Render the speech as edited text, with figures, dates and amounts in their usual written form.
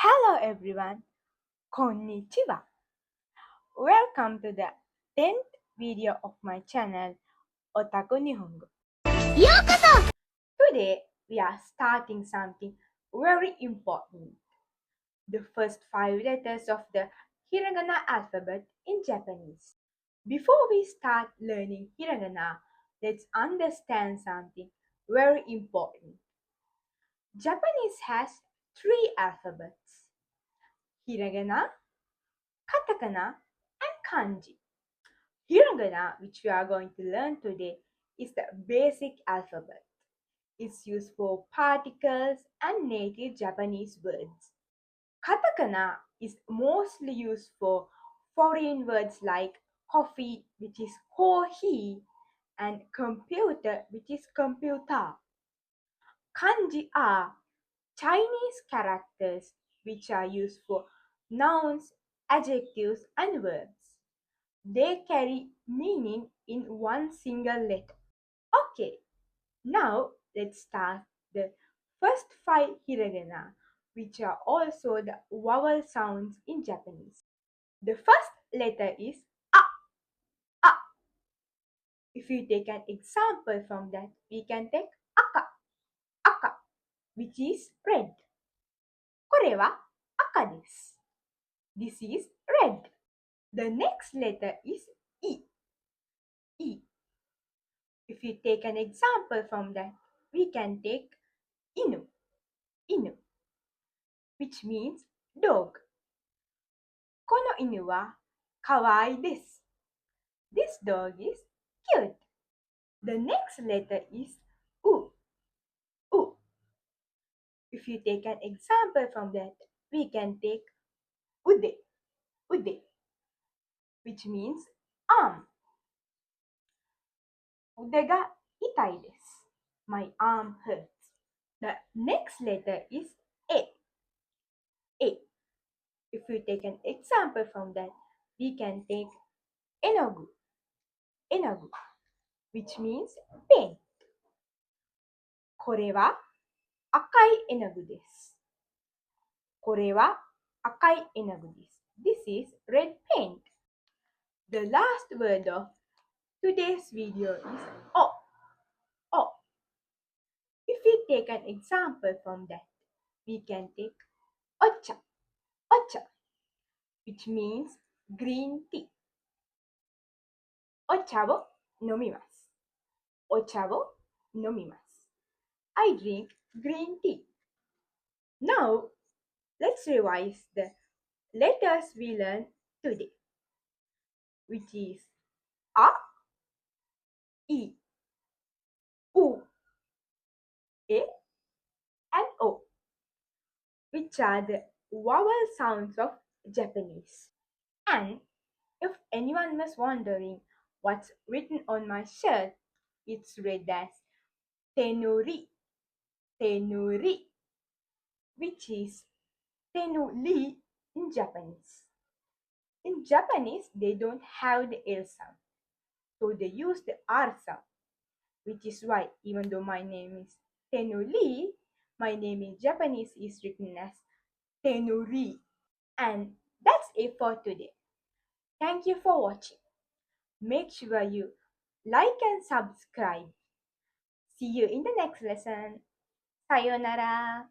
Hello everyone, konnichiwa. Welcome to the 10th video of my channel, Otaku Nihongo. Today we are starting something very important. The first 5 letters of the Hiragana alphabet in Japanese. Before we start learning Hiragana, let's understand something very important. Japanese has 3 alphabets: Hiragana, Katakana, and Kanji. Hiragana, which we are going to learn today, is the basic alphabet. It's used for particles and native Japanese words. Katakana is mostly used for foreign words like coffee, which is kohi, and computer, which is computer. Kanji are Chinese characters which are used for nouns, adjectives, and verbs. They carry meaning in one single letter. Okay, now let's start the first 5 hiragana, which are also the vowel sounds in Japanese. The first letter is A. A. If you take an example from that, we can take aka. Aka, which is red. これは赤です. This is red. The next letter is E. E. If you take an example from that, we can take inu. Inu, which means dog. この犬はかわいいです. This dog is cute. The next letter is U. U. If you take an example from that, we can take ude. Ude, which means arm. 腕が痛いです. My arm hurts. The next letter is A. A. If we take an example from that, we can take enogu. Enogu, which means paint. これは赤い絵の具です. これは赤い絵の具です. This is red paint. The last word of today's video is O. O. If we take an example from that, we can take ocha. Ocha, which means green tea. お茶を飲みます. お茶を飲みます. I drink green tea. Now, let's revise the letters we learned today, which is A, E, U, E, and O, which are the vowel sounds of Japanese. And if anyone was wondering what's written on my shirt, it's read as tenuri, tenuri, which is tenuli in Japanese. In Japanese, they don't have the L sound, so they use the R sound, which is why even though my name is Tenuli, my name in Japanese is written as Tenuri. And that's it for today. Thank you for watching. Make sure you like and subscribe. See you in the next lesson. Sayonara.